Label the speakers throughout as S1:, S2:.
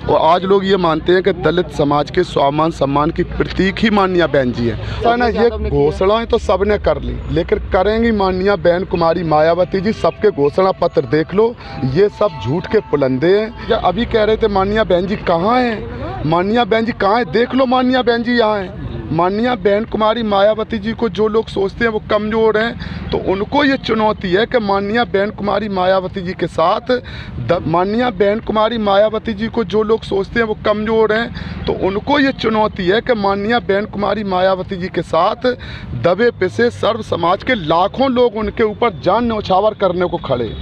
S1: और आज लोग ये मानते हैं कि दलित समाज के स्वाभिमान सम्मान की प्रतीक ही माननीय बहन जी हैं। ना ये घोषणाएं तो सबने कर ली, लेकिन करेंगी माननीय बहन कुमारी मायावती जी? सबके घोषणा पत्र देख लो, ये सब झूठ के पुलंदे हैं। अभी कह रहे थे माननीय बहन जी कहाँ हैं, माननीय बहन जी कहाँ हैं? देख लो माननीय बहन जी यहाँ हैं। माननीय बहन कुमारी मायावती जी को जो लोग सोचते हैं वो कमज़ोर हैं, तो उनको ये चुनौती है कि माननीय बहन कुमारी मायावती जी के साथ माननीय बहन कुमारी मायावती जी को जो लोग सोचते हैं वो कमज़ोर हैं, तो उनको ये चुनौती है कि माननीय बहन कुमारी मायावती जी के साथ दबे पिसे सर्व समाज के लाखों लोग उनके ऊपर जान न्यौछावर करने को खड़े।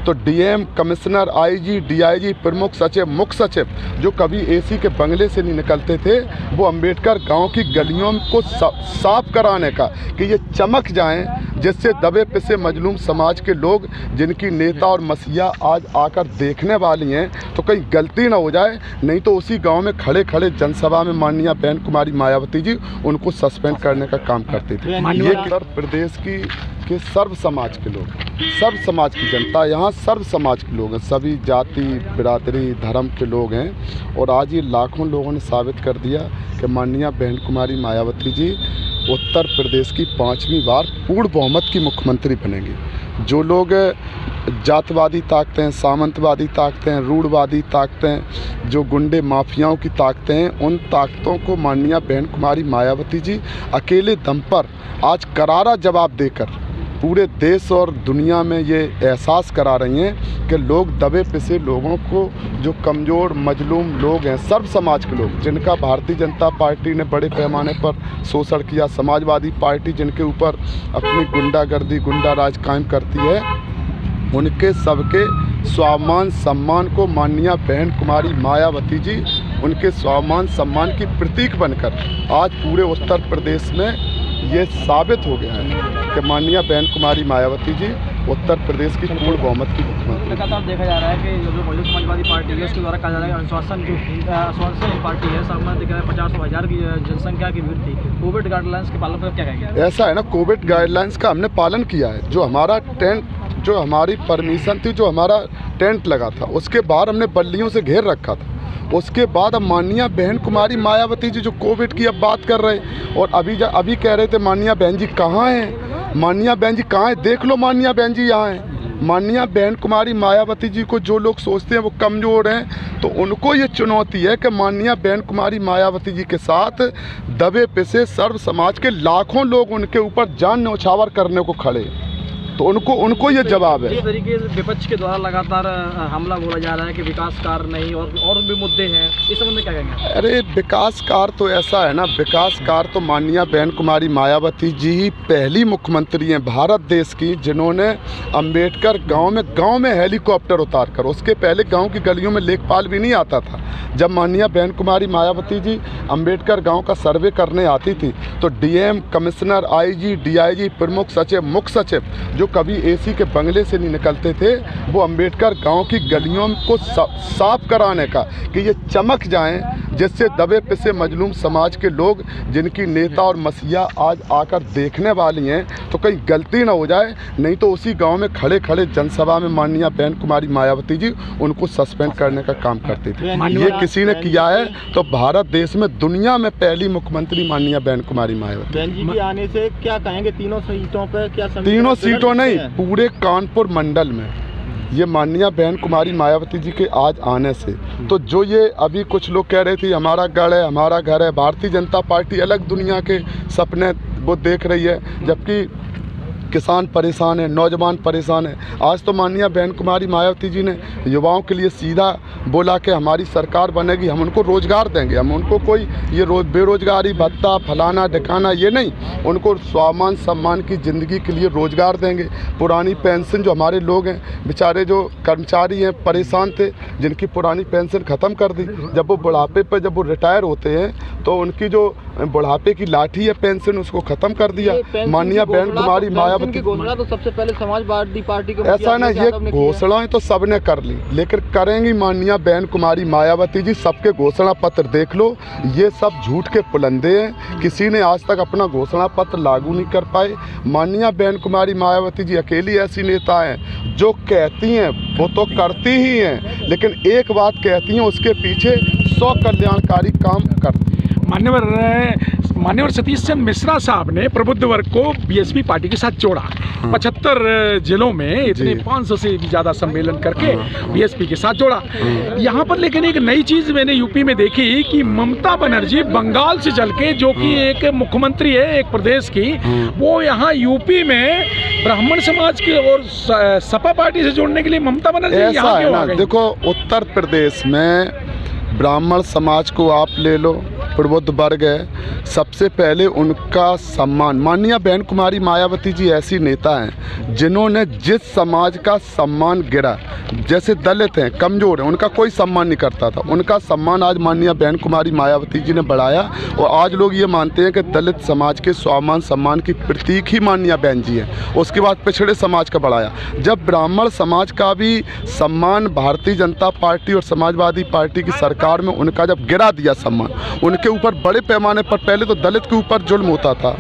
S1: तो डीएम, कमिश्नर, आईजी, डीआईजी, प्रमुख सचिव, मुख्य सचिव जो कभी एसी के बंगले से नहीं निकलते थे, वो अंबेडकर गांव की गलियों को साफ कराने का कि ये चमक जाएं, जिससे दबे पिसे मजलूम समाज के लोग जिनकी नेता और मसीहा आज आकर देखने वाली हैं, तो कहीं गलती ना हो जाए। नहीं तो उसी गांव में खड़े खड़े जनसभा में माननीय बहन कुमारी मायावती जी उनको सस्पेंड करने का काम करते थे। ये उत्तर प्रदेश के सर्व समाज के लोग, सर्व समाज की जनता, यहाँ सर्व समाज के लोग हैं, सभी जाति, बिरादरी, धर्म के लोग हैं। और आज ये लाखों लोगों ने साबित कर दिया कि माननीय बहन कुमारी मायावती जी उत्तर प्रदेश की 5वीं बार पूर्ण बहुमत की मुख्यमंत्री बनेंगी। जो लोग जातवादी ताकतें हैं, सामंतवादी ताकतें हैं, रूढ़वादी ताकतें हैं, जो गुंडे माफियाओं की ताकतें हैं, उन ताकतों को माननीय बहन कुमारी मायावती जी अकेले दम पर आज करारा जवाब देकर पूरे देश और दुनिया में ये एहसास करा रही हैं कि लोग दबे पिसे लोगों को, जो कमज़ोर मजलूम लोग हैं, सर्व समाज के लोग जिनका भारतीय जनता पार्टी ने बड़े पैमाने पर शोषण किया, समाजवादी पार्टी जिनके ऊपर अपनी गुंडागर्दी, गुंडा राज कायम करती है, उनके सबके स्वाभिमान सम्मान को माननीय बहन कुमारी मायावती जी उनके स्वाभिमान सम्मान की प्रतीक बनकर आज पूरे उत्तर प्रदेश में ये साबित हो गया है कि माननीय बहन कुमारी मायावती जी उत्तर प्रदेश की पूर्ण बहुमत की मुख्यमंत्री।
S2: लगातार देखा जा रहा है कि जो बहुजन समाजवादी पार्टी है उसके द्वारा कहा जा रहा है अनुशासन पार्टी है, सामने दिख रहा है 50,000 की जनसंख्या की भीड़ थी। कोविड गाइडलाइंस के पालन पर क्या कहेंगे?
S1: ऐसा है ना, कोविड गाइडलाइंस का हमने पालन किया है। जो हमारा टेंट, जो हमारी परमिशन थी, जो हमारा टेंट लगा था, उसके बाहर हमने बल्लियों से घेर रखा था। उसके बाद अब माननीय बहन कुमारी मायावती जी जो कोविड की अब बात कर रहे, और अभी कह रहे थे माननीय बहन जी कहाँ हैं, माननीय बहन जी कहाँ हैं? देख लो माननीय बहन जी यहाँ हैं। माननीय बहन कुमारी मायावती जी को जो लोग सोचते हैं वो कमज़ोर हैं, तो उनको ये चुनौती है कि माननीय बहन कुमारी मायावती जी के साथ दबे पिसे सर्व समाज के लाखों लोग उनके ऊपर जान न्यौछावर करने को खड़े। तो उनको ये जवाब है।
S2: इस तरीके से विपक्ष के द्वारा लगातार हमला बोला जा रहा है कि विकास कार्य नहीं और भी मुद्दे हैं, इस संबंध में क्या कहेंगे?
S1: अरे विकास कार्य तो ऐसा है ना, विकास कार्य तो माननीय बहन कुमारी मायावती जी ही पहली मुख्यमंत्री हैं भारत देश की जिन्होंने अंबेडकर गांव में हेलीकॉप्टर उतार कर, उसके पहले गांव की गलियों में लेखपाल भी नहीं आता था। जब माननीय बहन कुमारी मायावती जी अंबेडकर गांव का सर्वे करने आती थी, तो डीएम, कमिश्नर, आईजी, डीआईजी, प्रमुख सचिव, मुख्य सचिव जो कभी एसी के बंगले से नहीं निकलते थे, वो अंबेडकर गांव की गलियों को साफ कराने का कि ये चमक जाएं, जिससे दबे पिसे मजलूम समाज के लोग जिनकी नेता और मसीहा आज आकर देखने वाली हैं, तो कहीं गलती ना हो जाए। नहीं तो उसी गांव में खड़े खड़े जनसभा में माननीय बहन कुमारी मायावती जी उनको सस्पेंड करने का काम करते थे। ये किसी ने किया है तो भारत देश में, दुनिया में पहली मुख्यमंत्री माननीय बहन कुमारी मायावती।
S3: बहन जी के आने से क्या कहेंगे, तीनों सीटों पर क्या?
S1: तीनों सीटों नहीं, पूरे कानपुर मंडल में ये माननीय बहन कुमारी मायावती जी के आज आने से, तो जो ये अभी कुछ लोग कह रहे थे हमारा गढ़ है, हमारा घर है, भारतीय जनता पार्टी अलग दुनिया के सपने वो देख रही है, जबकि किसान परेशान है, नौजवान परेशान है। आज तो माननीय बहन कुमारी मायावती जी ने युवाओं के लिए सीधा बोला कि हमारी सरकार बनेगी, हम उनको रोज़गार देंगे, हम उनको कोई ये बेरोजगारी भत्ता फलाना ढिकाना ये नहीं, उनको स्वाभिमान सम्मान की ज़िंदगी के लिए रोज़गार देंगे। पुरानी पेंशन जो हमारे लोग हैं बेचारे, जो कर्मचारी हैं परेशान थे, जिनकी पुरानी पेंशन ख़त्म कर दी, जब वो बुढ़ापे पर जब वो रिटायर होते हैं तो उनकी जो बुढ़ापे की लाठी है पेंशन, उसको खत्म कर दिया।
S3: ये पेंशन
S1: माननीय
S3: की
S1: बहन
S3: घोषणा
S1: कुमारी
S3: तो-
S1: मायावती
S3: पेंशन की घोषणा तो सबसे पहले समाजवादी पार्टी के
S1: ऐसा
S3: मुखिया
S1: ना,
S3: अखिलेश
S1: ये
S3: यादव ने की है।
S1: घोषणाएं तो सबने कर ली, लेकिन करेंगी माननीय बहन कुमारी मायावती जी। सबके घोषणा पत्र देख लो, ये सब झूठ के पुलंदे हैं। किसी ने आज तक अपना घोषणा पत्र लागू नहीं कर पाए। माननीय बहन कुमारी मायावती जी अकेली ऐसी नेता हैं जो कहती हैं वो तो करती ही हैं, लेकिन एक बात कहती हैं उसके पीछे 100 कल्याणकारी काम करती हैं।
S4: मान्यवर सतीश चंद्र मिश्रा साहब ने प्रबुद्ध वर्ग को बीएसपी पार्टी के साथ जोड़ा। 75 जिलों में इतने 500 से भी ज़्यादा सम्मेलन करके बीएसपी के साथ जोड़ा। यहाँ पर लेकिन एक नई चीज़ मैंने यूपी में देखी कि ममता बनर्जी बंगाल से चल के, जो कि एक मुख्यमंत्री है एक प्रदेश की, वो यहाँ यूपी में ब्राह्मण समाज की और सपा पार्टी से जोड़ने के लिए ममता बनर्जी
S1: ऐसा
S4: यहाँ
S1: है
S4: क्यों
S1: ना,
S4: आ गई?
S1: देखो उत्तर प्रदेश में ब्राह्मण समाज को आप ले लो, प्रबुद्ध वर्ग है, सबसे पहले उनका सम्मान। माननीय बहन कुमारी मायावती जी ऐसी नेता हैं जिन्होंने जिस समाज का सम्मान गिरा, जैसे दलित हैं, कमज़ोर हैं, उनका कोई सम्मान नहीं करता था, उनका सम्मान आज माननीय बहन कुमारी मायावती जी ने बढ़ाया। और आज लोग ये मानते हैं कि दलित समाज के स्वाभिमान सम्मान की प्रतीक ही माननीय बहन जी हैं। उसके बाद पिछड़े समाज का बढ़ाया। जब ब्राह्मण समाज का भी सम्मान भारतीय जनता पार्टी और समाजवादी पार्टी की सरकार में उनका जब गिरा दिया सम्मान, उनके ऊपर बड़े पैमाने पर, पहले तो दलित के ऊपर जुल्म होता था,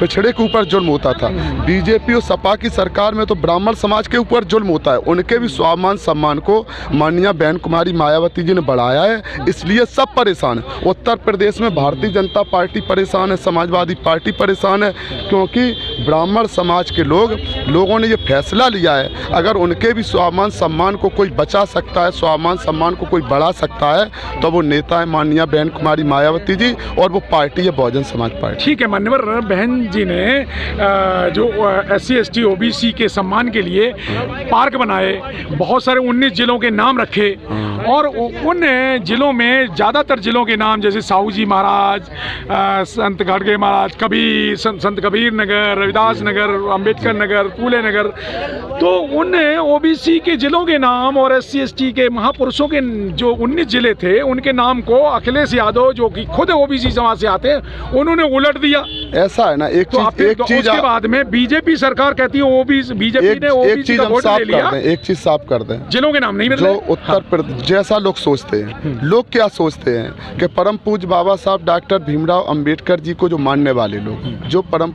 S1: पिछड़े के ऊपर जुल्म होता था, बीजेपी और सपा की सरकार में तो ब्राह्मण समाज के ऊपर जुल्म होता है। उनके भी स्वाभिमान सम्मान को माननीय बहन कुमारी मायावती जी ने बढ़ाया है, इसलिए सब परेशान है। उत्तर प्रदेश में भारतीय जनता पार्टी परेशान है, समाजवादी पार्टी परेशान है, क्योंकि ब्राह्मण समाज के लोगों ने ये फैसला लिया है, अगर उनके भी स्वाभिमान सम्मान को कोई बचा सकता है, स्वाभिमान सम्मान को कोई बढ़ा सकता है, तो वो नेता है माननीय बहन कुमारी मायावती जी, और वो पार्टी है बहुजन समाज पार्टी।
S4: ठीक है, मान्यवर बहन जी ने जो SC ST OBC के सम्मान के लिए पार्क बनाए, बहुत सारे 19 जिलों के नाम रखे, और उन जिलों में ज़्यादातर जिलों के नाम जैसे साहू जी महाराज, संत गाडगे महाराज, संत कबीर नगर, रविदास नगर, अंबेडकर नगर, फूले नगर, तो उन OBC के जिलों के नाम और SC ST के महापुरुषों के जो 19 जिले थे उनके नाम को अखिलेश यादव, जो कि खुद OBC समाज से आते हैं, उन्होंने उलट दिया।
S1: ऐसा है ना, एक चीज
S4: उसके बाद में बीजेपी सरकार कहती है बीजेपी ने OBC का वोट ले लिया।
S1: एक चीज साफ कर दें,
S4: जिलों के नाम नहीं बदले।
S1: जो उत्तर प्रदेश जैसा लोग सोचते हैं, लोग क्या सोचते हैं कि परम पूज्य बाबा साहब डॉक्टर भीमराव अंबेडकर जी को जो मानने वाले लोग, जो परम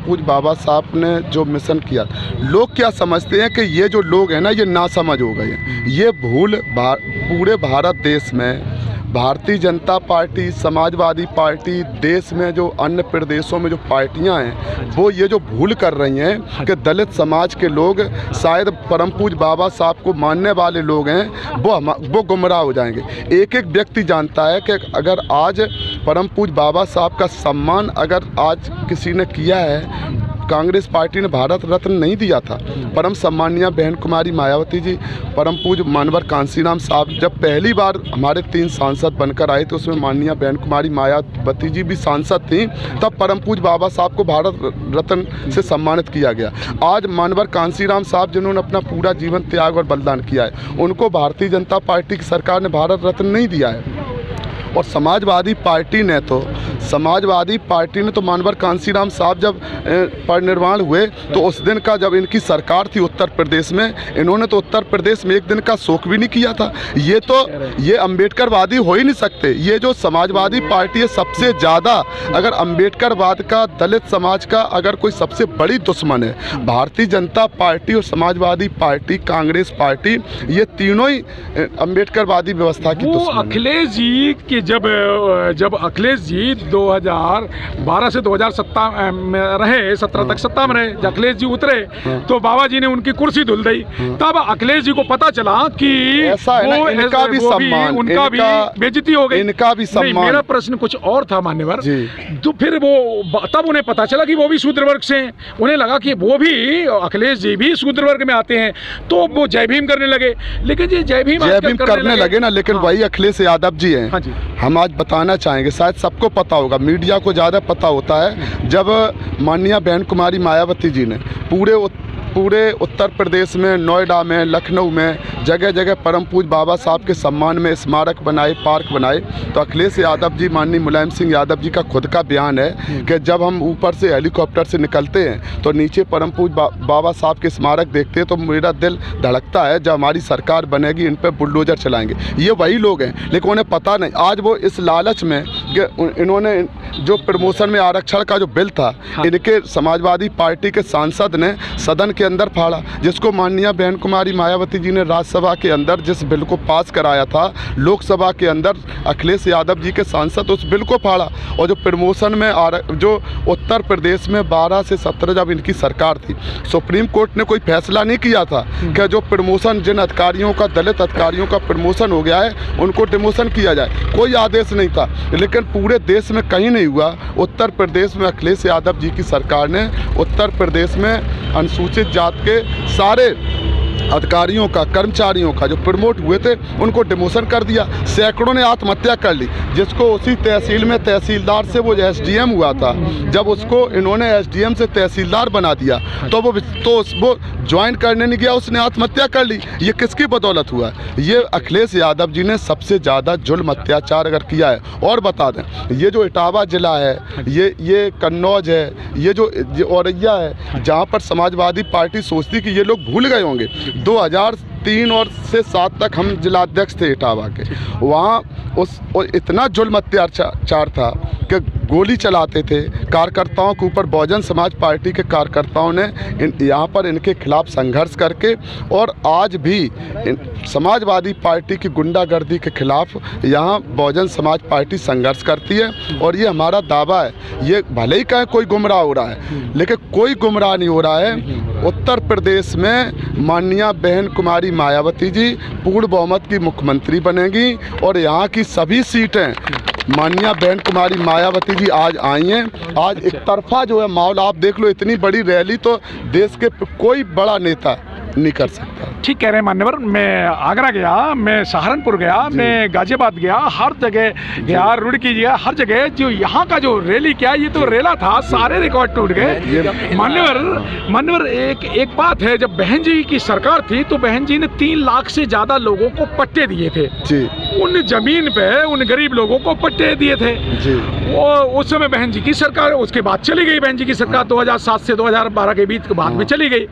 S1: पूज्य बाबा साहब ने जो मिशन किया, लोग क्या समझते हैं कि ये जो लोग हैं ना, ये नासमझ हो गए हैं। ये भूल पूरे भारत देश में भारतीय जनता पार्टी, समाजवादी पार्टी, देश में जो अन्य प्रदेशों में जो पार्टियां हैं, वो ये जो भूल कर रही हैं कि दलित समाज के लोग शायद परम पूज्य बाबा साहब को मानने वाले लोग हैं, वो गुमराह हो जाएंगे। एक एक व्यक्ति जानता है कि अगर आज परम पूज्य बाबा साहब का सम्मान अगर आज किसी ने किया है, कांग्रेस पार्टी ने भारत रत्न नहीं दिया था, परम सम्मानीय बहन कुमारी मायावती जी, परम पूज्य मानवर कांसीराम साहब जब पहली बार हमारे 3 सांसद बनकर आए तो उसमें माननीय बहन कुमारी मायावती जी भी सांसद थी, तब परम पूज्य बाबा साहब को भारत रत्न से सम्मानित किया गया। आज मानवर कांसीराम साहब जिन्होंने अपना पूरा जीवन त्याग और बलिदान किया है, उनको भारतीय जनता पार्टी की सरकार ने भारत रत्न नहीं दिया है। और समाजवादी पार्टी ने तो मानवर कांसीराम साहब जब परिनिर्वाण हुए तो उस दिन का, जब इनकी सरकार थी उत्तर प्रदेश में, इन्होंने तो उत्तर प्रदेश में एक दिन का शोक भी नहीं किया था। ये अम्बेडकरवादी हो ही नहीं सकते। ये जो समाजवादी पार्टी है, सबसे ज़्यादा अगर अम्बेडकरवाद का, दलित समाज का अगर कोई सबसे बड़ी दुश्मन है, भारतीय जनता पार्टी और समाजवादी पार्टी, कांग्रेस पार्टी, ये तीनों ही अम्बेडकरवादी व्यवस्था की दुश्मन है।
S4: अखिलेश जी के जब अखिलेश जी 2012 से 2017 में रहे, 17 तक सत्ता में रहे, जब अखिलेश जी उतरे तो बाबा जी ने उनकी कुर्सी धुल दी। तब अखिलेश जी को पता चला कि
S1: ऐसा है ना, इनका भी सम्मान,
S4: उनका भी बेइज्जती हो गई,
S1: इनका भी सम्मान।
S4: मेरा प्रश्न कुछ और था मान्यवर, तो फिर तब उन्हें पता चला कि वो भी शूद्र वर्ग से हैं, उन्हें लगा कि वो भी, अखिलेश जी भी शूद्र वर्ग में आते हैं, तो वो जय भीम करने लगे। लेकिन ये जय भीम
S1: करने लगे ना, लेकिन वही अखिलेश यादव जी हैं। हम आज बताना चाहेंगे, शायद सबको पता होगा, मीडिया को ज़्यादा पता होता है, जब माननीय बहन कुमारी मायावती जी ने पूरे पूरे उत्तर प्रदेश में, नोएडा में, लखनऊ में जगह जगह परम पूज्य बाबा साहब के सम्मान में स्मारक बनाए, पार्क बनाए। तो अखिलेश यादव जी, माननीय मुलायम सिंह यादव जी का खुद का बयान है कि जब हम ऊपर से हेलीकॉप्टर से निकलते हैं तो नीचे परम पूज्य बाबा साहब के स्मारक देखते हैं तो मेरा दिल धड़कता है, जब हमारी सरकार बनेगी इन पर बुलडोजर चलाएंगे। ये वही लोग हैं, लेकिन उन्हें पता नहीं। आज वो इस लालच में कि इन्होंने जो प्रमोशन में आरक्षण का जो बिल था, इनके समाजवादी पार्टी के सांसद ने सदन के अंदर फाड़ा, जिसको माननीय बहन कुमारी मायावती जी ने राज्यसभा के अंदर जिस बिल को पास कराया था, लोकसभा के अंदर अखिलेश यादव जी के सांसद उस बिल को फाड़ा। और जो प्रमोशन में जो उत्तर प्रदेश में 12 से 17 जब इनकी सरकार थी, सुप्रीम कोर्ट ने कोई फैसला नहीं किया था कि जो प्रमोशन, जिन अधिकारियों का, दलित अधिकारियों का प्रमोशन हो गया है उनको डिमोशन किया जाए, कोई आदेश नहीं था। लेकिन पूरे देश में कहीं नहीं हुआ। उत्तर प्रदेश में अखिलेश यादव जी की सरकार ने उत्तर प्रदेश में अनुसूचित जात के सारे अधिकारियों का, कर्मचारियों का जो प्रमोट हुए थे उनको डिमोशन कर दिया। सैकड़ों ने आत्महत्या कर ली, जिसको उसी तहसील में तहसीलदार से वो एसडीएम हुआ था, जब उसको इन्होंने एसडीएम से तहसीलदार बना दिया तो वो ज्वाइन करने नहीं गया, उसने आत्महत्या कर ली। ये किसकी बदौलत हुआ है? ये अखिलेश यादव जी ने सबसे ज़्यादा जुल्म अत्याचार अगर किया है। और बता दें, ये जो इटावा ज़िला है, ये कन्नौज है, ये जो औरैया है, जहाँ पर समाजवादी पार्टी सोचती कि ये लोग भूल गए होंगे, 2003 और से 7 तक हम जिलाध्यक्ष थे इटावा के। वहाँ इतना जुल्म अत्याचार था कि गोली चलाते थे कार्यकर्ताओं के ऊपर। बहुजन समाज पार्टी के कार्यकर्ताओं ने यहाँ पर इनके खिलाफ संघर्ष करके, और आज भी समाजवादी पार्टी की गुंडागर्दी के खिलाफ यहाँ बहुजन समाज पार्टी संघर्ष करती है। और ये हमारा दावा है, ये भले ही कहें कोई गुमराह हो रहा है, लेकिन कोई गुमराह नहीं हो रहा है। उत्तर प्रदेश में माननीय बहन कुमारी मायावती जी पूर्ण बहुमत की मुख्यमंत्री बनेंगी और यहाँ की सभी सीटें माननीय बहन कुमारी मायावती जी आज आई हैं। आज एक तरफा जो है माहौल आप देख लो, इतनी बड़ी रैली तो देश के कोई बड़ा नेता नहीं कर सकता।
S4: ठीक कह रहे हैं मान्यवर। मैं आगरा गया, मैं सहारनपुर गया, मैं गाजियाबाद गया, हर जगह गया, रुड़की गया, हर जगह जो यहाँ का जो रैली किया, ये तो रेला था, सारे रिकॉर्ड टूट गए। मान्यवर एक बात है, जब बहन जी की सरकार थी तो बहन जी ने 3 लाख से ज़्यादा लोगों को पट्टे दिए थे जी। उन जमीन पे उन गरीब लोगों को पट्टे दिए थे जी। वो उस समय बहन जी की सरकार, उसके बाद चली गई बहन जी की सरकार। 2007 से 2012 के बीच बाद में चली गई।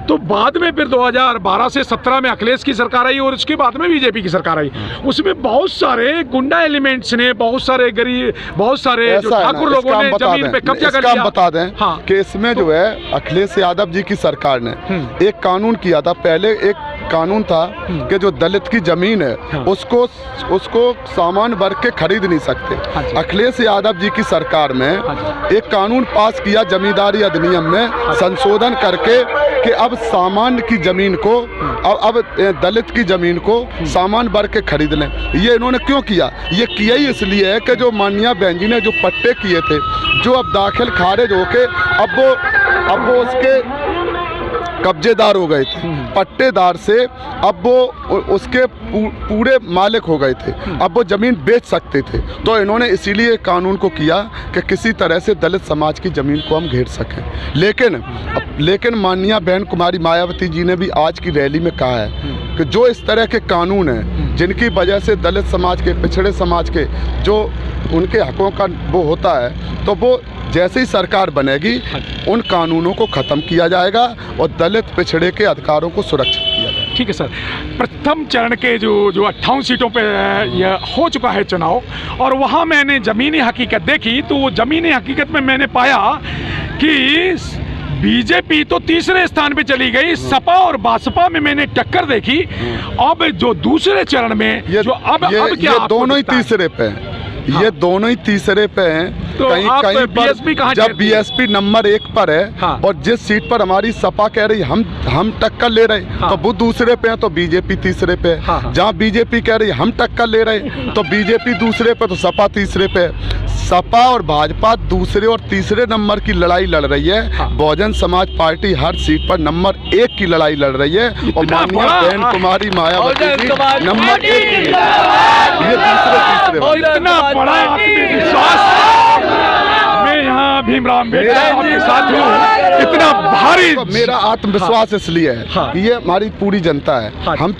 S4: तो बाद में फिर 2012 से 17 में अखिलेश की सरकार आई और उसके बाद में बीजेपी की सरकार आई। उसमें बहुत सारे गुंडा एलिमेंट्स ने, बहुत सारे गरीब, बहुत सारे ठाकुर लोगों ने जमीन पे कब्जा कर लिया।
S1: बता दें कि इसमें जो है अखिलेश यादव जी की सरकार ने एक कानून किया था। पहले एक कानून था कि जो दलित की जमीन है उसको सामान्य वर्ग के खरीद नहीं सकते। अखिलेश यादव जी की सरकार में एक कानून पास किया जमींदारी अधिनियम में संशोधन करके कि अब सामान्य की जमीन को, अब दलित की जमीन को सामान्य वर्ग के खरीद लें। ये इन्होंने क्यों किया? ये किया ही इसलिए है कि जो माननीय बहन जी ने जो पट्टे किए थे, जो अब दाखिल खारिज होके अब वो उसके कब्जेदार हो गए थे, पट्टेदार से अब वो उसके पूरे मालिक हो गए थे, अब वो ज़मीन बेच सकते थे। तो इन्होंने इसीलिए कानून को किया कि किसी तरह से दलित समाज की ज़मीन को हम घेर सकें। लेकिन माननीय बहन कुमारी मायावती जी ने भी आज की रैली में कहा है कि जो इस तरह के कानून हैं जिनकी वजह से दलित समाज के, पिछड़े समाज के जो उनके हकों का वो होता है, तो वो जैसे ही सरकार बनेगी उन कानूनों को ख़त्म किया जाएगा और दलित पिछड़े के अधिकारों को सुरक्षित किया जाएगा।
S4: ठीक है सर। प्रथम चरण के जो 58 सीटों पे यह हो चुका है चुनाव, और वहाँ मैंने ज़मीनी हकीकत देखी, तो ज़मीनी हकीकत में मैंने पाया कि बीजेपी तो तीसरे स्थान पे चली गई, सपा और बासपा में मैंने टक्कर देखी। अब जो दूसरे चरण में जो अब क्या
S1: ये दोनों ही तीसरे पे हैं। ये दोनों ही तीसरे पे हैं।
S4: तो
S1: कहीं पर जब बीएसपी नंबर 1 पर है और जिस सीट पर हमारी सपा कह रही हम टक्कर ले रहे, तो वो दूसरे पे है तो बीजेपी तीसरे पे है। जहाँ बीजेपी कह रही हम टक्कर ले रहे तो बीजेपी दूसरे पे, तो सपा तीसरे पे है। सपा और भाजपा दूसरे और तीसरे नंबर की लड़ाई लड़ रही है। बहुजन समाज पार्टी हर सीट पर नंबर 1 की लड़ाई लड़ रही है और माननीय बहन कुमारी मायावती जी नंबर 1 की, ये दूसरे तीसरे।
S4: इतना बड़ा आत्मविश्वास मैं यहाँ भीमराव अम्बेडकर आपके साथ हूँ, इतना भारी
S1: मेरा आत्मविश्वास इसलिए है कि ये हमारी पूरी जनता है। हम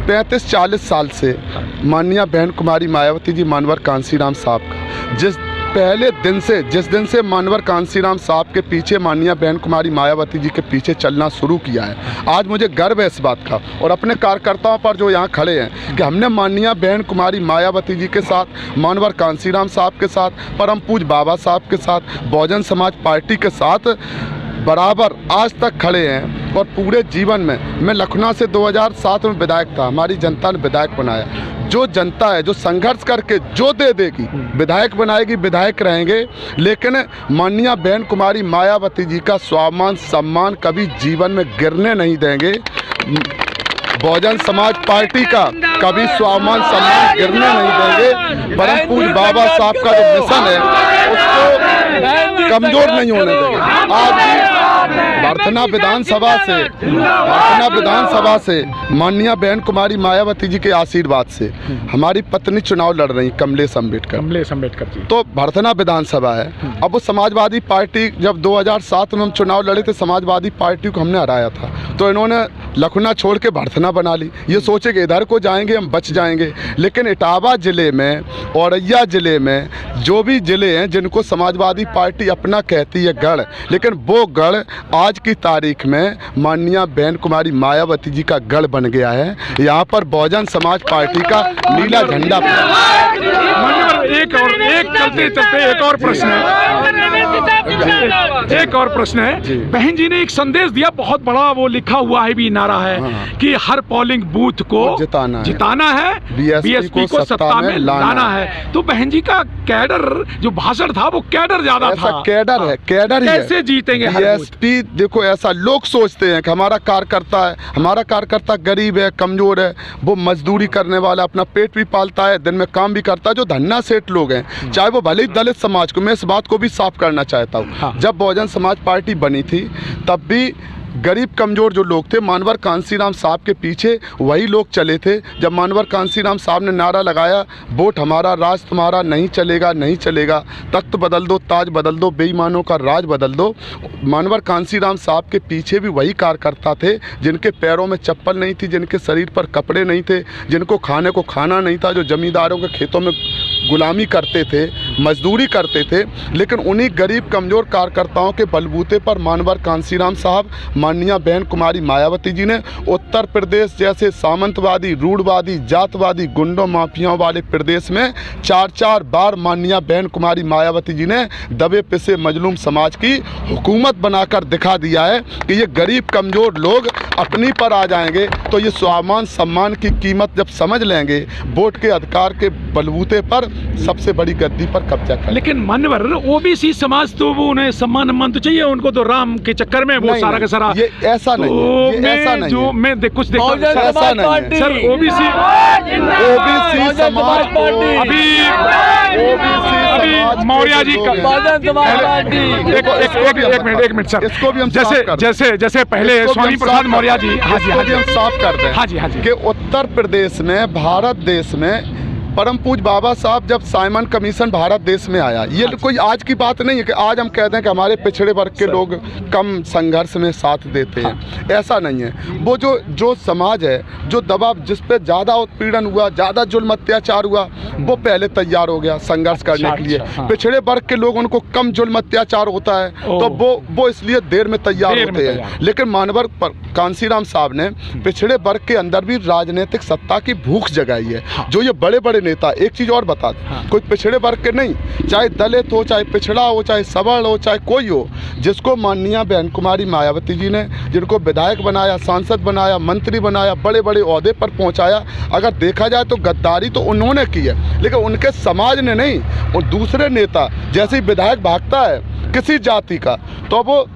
S1: 35-40 साल से माननीय बहन कुमारी मायावती जी, मानवर कांसीराम साहब का जिस दिन से मानवर कांसीराम साहब के पीछे माननीय बहन कुमारी मायावती जी के पीछे चलना शुरू किया है, आज मुझे गर्व है इस बात का और अपने कार्यकर्ताओं पर जो यहाँ खड़े हैं कि हमने माननीय बहन कुमारी मायावती जी के साथ, मानवर कांसीराम साहब के साथ, परम पूज्य बाबा साहब के साथ, बहुजन समाज पार्टी के साथ बराबर आज तक खड़े हैं। और पूरे जीवन में मैं लखनऊ से 2007 में विधायक था, हमारी जनता ने विधायक बनाया। जो जनता है जो संघर्ष करके जो दे देगी विधायक बनाएगी, विधायक रहेंगे, लेकिन माननीय बहन कुमारी मायावती जी का स्वाभिमान सम्मान कभी जीवन में गिरने नहीं देंगे। बहुजन समाज पार्टी का कभी स्वाभिमान सम्मान गिरने नहीं देंगे। परम पूज्य बाबा साहब का जो मिशन है उसको कमजोर नहीं होने देंगे। आज भी भरथना विधानसभा से माननीय बहन कुमारी मायावती जी के आशीर्वाद से हमारी पत्नी चुनाव लड़ रही कमलेश अम्बेडकर जी। तो भरथना विधानसभा है। अब वो समाजवादी पार्टी, जब 2007 में हम चुनाव लड़े थे, समाजवादी पार्टी को हमने हराया था, तो इन्होंने लखनऊ छोड़ के भरथना बना ली। ये सोचे कि इधर को जाएंगे हम बच जाएंगे, लेकिन इटावा ज़िले में, औरैया ज़िले में, जो भी ज़िले हैं जिनको समाजवादी पार्टी अपना कहती है गढ़, लेकिन वो गढ़ आज की तारीख में माननीय बहन कुमारी मायावती जी का गढ़ बन गया है। यहाँ पर बहुजन समाज पार्टी का नीला झंडा।
S4: एक और प्रश्न है, बहन जी ने एक संदेश दिया, बहुत बड़ा वो लिखा हुआ है भी नारा है कि हर पोलिंग बूथ को जिताना है, बीएसपी को सत्ता में लाना है। तो बहन जी का कैडर जो भाषण था वो कैडर ज्यादा था।
S1: कैडर है, कैडर ही
S4: कैसे जीतेंगे
S1: बीएसपी? देखो ऐसा लोग सोचते हैं कि हमारा कार्यकर्ता गरीब है, कमजोर है, वो मजदूरी करने वाला, अपना पेट भी पालता है, दिन में काम भी करता है। जो धन्ना सेठ लोग हैं, चाहे वो भले ही दलित समाज को, मैं इस बात को भी साफ करना चाहता हूँ, जब बहुजन समाज पार्टी बनी थी तब भी गरीब कमज़ोर जो लोग थे, मानवर कांसीराम साहब के पीछे वही लोग चले थे। जब मानवर कांसीराम साहब ने नारा लगाया, वोट हमारा राज तुम्हारा, नहीं चलेगा नहीं चलेगा, तख्त बदल दो ताज बदल दो, बेईमानों का राज बदल दो, मानवर कांसीराम साहब के पीछे भी वही कार्यकर्ता थे जिनके पैरों में चप्पल नहीं थी, जिनके शरीर पर कपड़े नहीं थे, जिनको खाने को खाना नहीं था, जो जमींदारों के खेतों में गुलामी करते थे, मजदूरी करते थे। लेकिन उन्हीं गरीब कमज़ोर कार्यकर्ताओं के बलबूते पर मानवर कांसीराम साहब, माननीय बहन कुमारी मायावती जी ने उत्तर प्रदेश जैसे सामंतवादी, रूढ़वादी, जातवादी, गुंडों माफियाओं वाले प्रदेश में 4-4 बार माननीय बहन कुमारी मायावती जी ने दबे पिसे मजलूम समाज की हुकूमत बनाकर दिखा दिया है कि ये गरीब कमज़ोर लोग अपनी पर आ जाएंगे तो ये स्वाभिमान सम्मान की कीमत जब समझ लेंगे, वोट के अधिकार के बलबूते पर सबसे बड़ी गद्दी पर कब्जा कर।
S4: लेकिन मानवर ओबीसी समाज तो वो उन्हें सम्मान तो चाहिए, उनको तो राम के चक्कर में वो सारा का सारा
S1: ये ऐसा नहीं है, ये ऐसा नहीं है।
S4: मैं कुछ देखता हूं,
S1: ऐसा नहीं है
S4: सर। ओबीसी
S1: समाज को
S4: अभी मौर्य जी का एक मिनट सर,
S1: इसको भी हम
S4: जैसे पहले स्वामी प्रसाद मौर्य जी,
S1: हाँ जी हम साफ कर दें
S4: हाँ जी
S1: कि उत्तर प्रदेश में, भारत देश में परम पूज्य बाबा साहब जब साइमन कमीशन भारत देश में आया, ये कोई आज की बात नहीं है कि आज हम कहते हैं कि हमारे पिछड़े वर्ग के लोग कम संघर्ष में साथ देते हैं, ऐसा नहीं है। वो जो समाज है, जो दबाव, जिस पे ज़्यादा उत्पीड़न हुआ, ज़्यादा जुल्म अत्याचार हुआ, वो पहले तैयार हो गया संघर्ष करने के लिए। पिछड़े वर्ग के लोग, उनको कम जुल्म अत्याचार होता है तो वो इसलिए देर में तैयार होते हैं। लेकिन मानवर कांसीराम साहब ने पिछड़े वर्ग के अंदर भी राजनीतिक सत्ता की भूख जगाई है। जो ये बड़े बड़े नेता, एक चीज और बता दें, कोई पिछड़े वर्ग के नहीं, चाहे दलित हो, चाहे पिछड़ा हो, चाहे सबल हो, चाहे कोई हो, जिसको माननीय बहन कुमारी मायावती जी ने, जिनको विधायक बनाया, सांसद बनाया, मंत्री बनाया, बड़े बड़े ओहदे पर पहुंचाया, अगर देखा जाए तो गद्दारी तो उन्होंने की है, लेकिन उनके समाज ने नहीं। और दूसरे नेता जैसे ही विधायक भागता है किसी जाति का, तो वो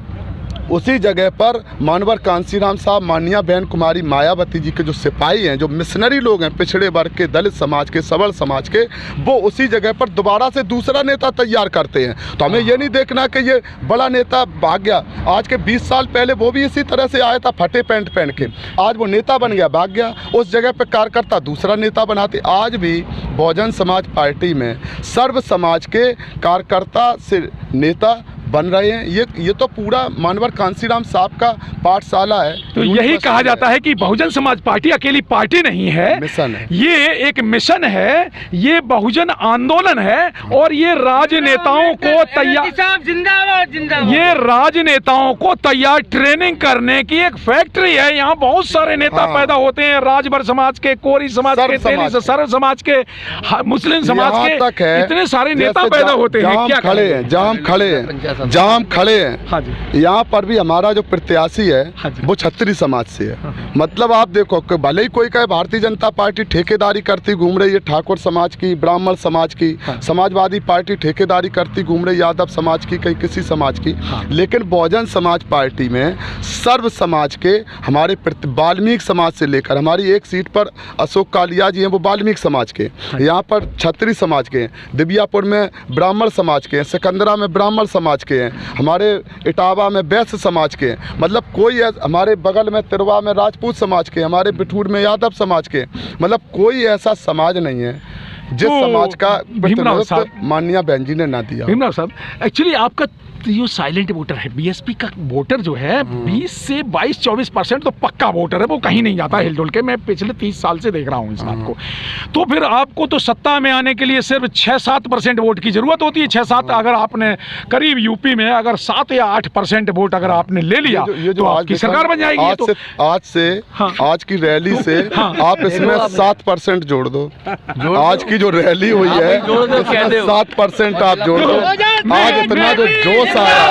S1: उसी जगह पर मानवर कांसीराम साहब, माननीय बहन कुमारी मायावती जी के जो सिपाही हैं, जो मिशनरी लोग हैं, पिछड़े वर्ग के, दलित समाज के, सबल समाज के, वो उसी जगह पर दोबारा से दूसरा नेता तैयार करते हैं। तो हमें ये नहीं देखना कि ये बड़ा नेता भाग गया, आज के 20 साल पहले वो भी इसी तरह से आया था फटे पैंट पहन के, आज वो नेता बन गया, भाग गया, उस जगह पर कार्यकर्ता दूसरा नेता बनाते। आज भी बहुजन समाज पार्टी में सर्व समाज के कार्यकर्ता से नेता बन रहे हैं। ये तो पूरा मानवर कांसीराम साहब का पाठशाला है।
S4: तो यही कहा जाता है कि बहुजन समाज पार्टी अकेली पार्टी नहीं है,
S1: मिशन है।
S4: ये एक मिशन है, ये बहुजन आंदोलन है और ये राजनेताओं को तैयार, ये राजनेताओं को तैयार ट्रेनिंग करने की एक फैक्ट्री है। यहाँ बहुत सारे नेता पैदा होते हैं, राजभर समाज के, कोरी समाज के, तेली सर्व समाज के, मुस्लिम समाज के, इतने सारे नेता पैदा होते हैं। क्या
S1: खड़े हैं, जहाँ हम खड़े हैं, यहाँ पर भी हमारा जो प्रत्याशी है वो छत्री समाज से है। मतलब आप देखो कि भले ही कोई कहे भारतीय जनता पार्टी ठेकेदारी करती घूम रही है सर्व समाज की, ब्राह्मण समाज की, समाजवादी पार्टी ठेकेदारी करती घूम रही यादव समाज की, कहीं किसी समाज की, लेकिन बहुजन समाज पार्टी में सर्व समाज के, हमारे वाल्मीकि समाज से लेकर, हमारी एक सीट पर अशोक कालिया जी हैं वो वाल्मीकि समाज के, यहाँ पर छत्री समाज के, दिव्यापुर में ब्राह्मण समाज के, सिकंदरा में ब्राह्मण समाज के हैं, हमारे इटावा में वैश्य समाज के, मतलब कोई हमारे बगल में तिरवा में राजपूत समाज के, हमारे बिठूर में यादव समाज के, मतलब कोई ऐसा समाज नहीं है जिस समाज का प्रतिनिधित्व माननीय बहन जी ने ना दिया।
S4: भीमराव साहब, एक्चुअली आपका जो साइलेंट वोटर है, बीएसपी का वोटर जो है 20 से 22-24% तो पक्का वोटर है, वो कहीं नहीं जाता हिलडुल के। मैं पिछले 30 साल से देख रहा हूँ इस बात को। तो फिर आपको तो सत्ता में आने के लिए सिर्फ 6-7% वोट की जरूरत होती है। 6-7 अगर आपने करीब यूपी में अगर 7 या 8% वोट अगर आपने ले लिया तो आपकी सरकार बन जाएगी।
S1: आज की रैली से आप इसमें 7% जोड़ दो। आज की जो रैली हुई है 7% आप जोड़ दो। आज इतना जो जोश आया है,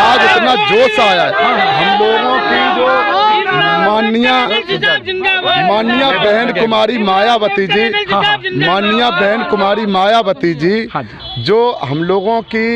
S1: आज इतना जोश आया है, हम लोगों की जो माननीय बहन कुमारी मायावती जी, माननीय बहन कुमारी मायावती जी जो हम लोगों की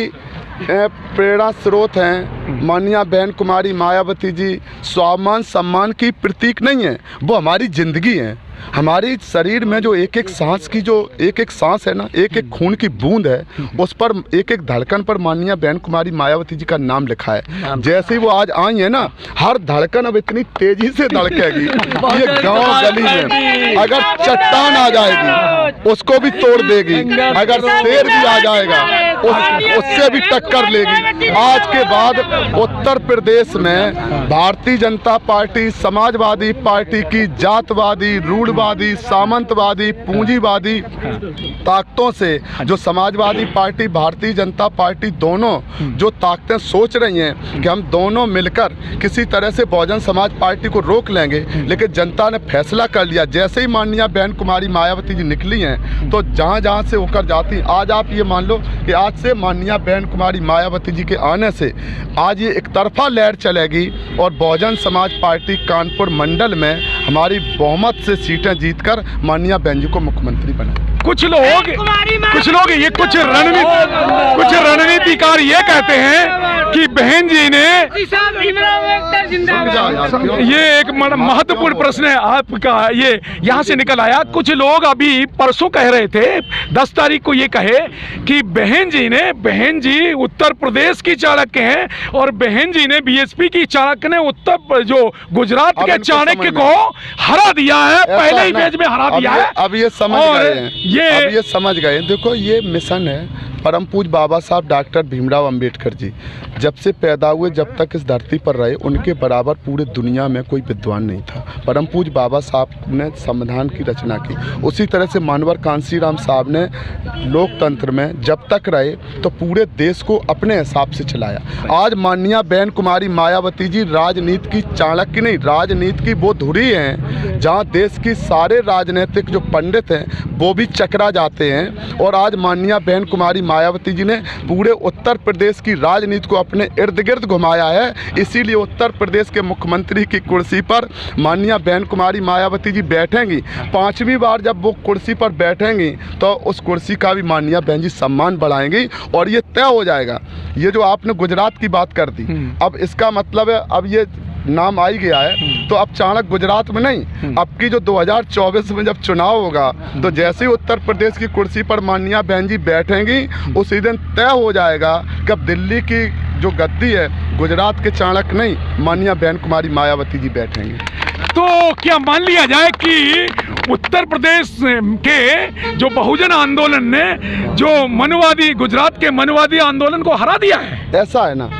S1: प्रेरणा स्रोत हैं, माननीय बहन कुमारी मायावती जी स्वाभिमान सम्मान की प्रतीक नहीं है, वो हमारी जिंदगी है। हमारी शरीर में जो एक एक सांस की जो एक एक सांस है ना, एक एक खून की बूंद है, उस पर एक एक धड़कन पर माननीय बहन कुमारी मायावती जी का नाम लिखा है। जैसे ही वो आज आई है ना, हर धड़कन अब इतनी तेजी से धड़केगी, ये गांव गली में अगर चट्टान आ जाएगी उसको भी तोड़ देगी, अगर शेर भी आ जाएगा उससे भी टक्कर लेगी। आज के बाद उत्तर प्रदेश में भारतीय जनता पार्टी समाजवादी पार्टी की जातवादी, रूढ़वादी, सामंतवादी, पूंजीवादी ताकतों से जो समाजवादी पार्टी, भारतीय जनता पार्टी दोनों जो ताकतें सोच रही हैं कि हम दोनों मिलकर किसी तरह से बहुजन समाज पार्टी को रोक लेंगे, लेकिन जनता ने फैसला कर लिया। जैसे ही माननीय बहन कुमारी मायावती जी निकली हैं तो जहाँ जहाँ से होकर जाती, आज आप ये मान लो कि आज से माननीय बहन कुमारी मायावती जी के आने से आज ये एक तरफा लहर चलेगी और बहुजन समाज पार्टी कानपुर मंडल में हमारी बहुमत से सीटें जीतकर माननीय बहन जी को मुख्यमंत्री बनाएंगे।
S4: कुछ लोग ये कुछ रणनीतिकार ये कहते हैं कि बहन जी ने, ये एक महत्वपूर्ण प्रश्न है आपका, ये यहाँ से निकल आया। कुछ लोग अभी परसों कह रहे थे, 10 तारीख को ये कहे कि बहन जी उत्तर प्रदेश की चाणक्य हैं और बहन जी ने बीएसपी की चाणक्य ने जो गुजरात के चाणक्य को हरा दिया है, पहले ही मैच में हरा दिया है।
S1: अब ये समझ गए। देखो ये मिशन है। परम पूज्य बाबा साहब डॉक्टर भीमराव अंबेडकर जी जब से पैदा हुए, जब तक इस धरती पर रहे, उनके बराबर पूरे दुनिया में कोई विद्वान नहीं था। परम पूज्य बाबा साहब ने संविधान की रचना की, उसी तरह से मानवर कांसीराम साहब ने लोकतंत्र में जब तक रहे तो पूरे देश को अपने हिसाब से चलाया। आज माननीय बहन कुमारी मायावती जी राजनीति की चाणक्य नहीं, राजनीति की वो धुरी हैं जहाँ देश की सारे राजनीतिक जो पंडित हैं वो भी चकरा जाते हैं। और आज माननीय बहन कुमारी मायावती जी ने पूरे उत्तर प्रदेश की राजनीति को अपने इर्द गिर्द घुमाया है। इसीलिए उत्तर प्रदेश के मुख्यमंत्री की कुर्सी पर माननीय बहन कुमारी मायावती जी बैठेंगी। 5वीं बार जब वो कुर्सी पर बैठेंगी तो उस कुर्सी का भी माननीय बहन जी सम्मान बढ़ाएंगी और ये तय हो जाएगा। ये जो आपने गुजरात की बात कर दी, अब इसका मतलब है अब ये नाम आ ही गया है तो अब चाणक्य गुजरात में नहीं, अब की जो 2024 में जब चुनाव होगा तो जैसे ही उत्तर प्रदेश की कुर्सी पर माननीय बहन जी बैठेंगी उसी दिन तय हो जाएगा कि अब दिल्ली की जो गद्दी है गुजरात के चाणक्य नहीं, माननीय बहन कुमारी मायावती जी बैठेंगे।
S4: तो क्या मान लिया जाए कि उत्तर प्रदेश के जो बहुजन आंदोलन ने जो मनुवादी, गुजरात के मनुवादी आंदोलन को हरा दिया है?
S1: ऐसा है ना,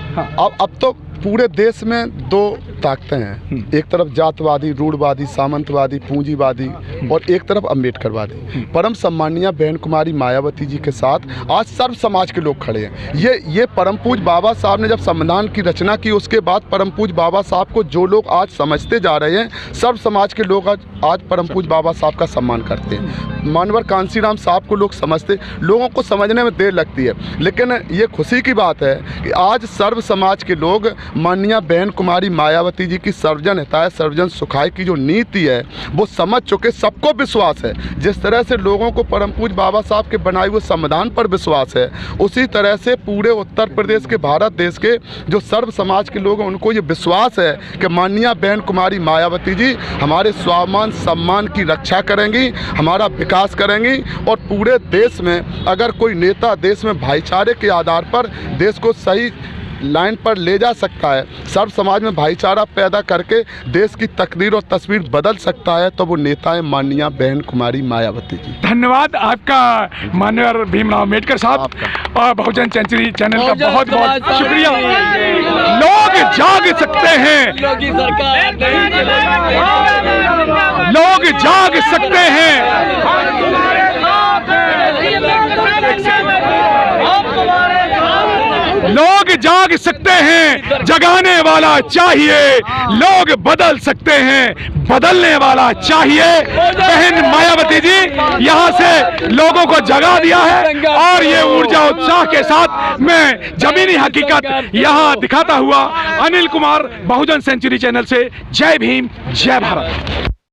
S1: अब तो पूरे देश में दो ताकतें हैं, एक तरफ जातवादी, रूढ़वादी, सामंतवादी, पूंजीवादी और एक तरफ अम्बेडकरवादी। परम सम्मानीय बहन कुमारी मायावती जी के साथ आज सर्व समाज के लोग खड़े हैं। ये परम पूज बाबा साहब ने जब संविधान की रचना की, उसके बाद परम पूज बाबा साहब को जो लोग आज समझते जा रहे हैं, सर्व समाज के लोग आज परम पूज बाबा साहब का सम्मान करते हैं। मानवर कांसीराम साहब को लोग समझते, लोगों को समझने में देर लगती है, लेकिन ये खुशी की बात है कि आज सर्व समाज के लोग माननीय बहन कुमारी मायावती जी की सर्वजन हिताय सर्वजन सुखाय की जो नीति है वो समझ चुके। सबको विश्वास है, जिस तरह से लोगों को परम पूज बाबा साहब के बनाए हुए संविधान पर विश्वास है, उसी तरह से पूरे उत्तर प्रदेश के, भारत देश के जो सर्व समाज के लोग हैं, उनको ये विश्वास है कि माननीय बहन कुमारी मायावती जी हमारे स्वाभिमान सम्मान की रक्षा करेंगी, हमारा विकास करेंगी और पूरे देश में अगर कोई नेता देश में भाईचारे के आधार पर देश को सही लाइन पर ले जा सकता है, सर्व समाज में भाईचारा पैदा करके देश की तकदीर और तस्वीर बदल सकता है, तो वो नेता है माननीय बहन कुमारी मायावती जी।
S4: धन्यवाद आपका माननीय भीमराव अम्बेडकर साहब, और बहुजन सेंचुरी चैनल का बहुत बहुत शुक्रिया। लोग जाग सकते हैं, लोग जाग सकते हैं, लोग जाग सकते हैं, जगाने वाला चाहिए, लोग बदल सकते हैं, बदलने वाला चाहिए। बहन मायावती जी यहाँ से लोगों को जगा दिया है और ये ऊर्जा उत्साह के साथ मैं जमीनी हकीकत यहाँ दिखाता हुआ अनिल कुमार, बहुजन सेंचुरी चैनल से। जय भीम, जय भारत।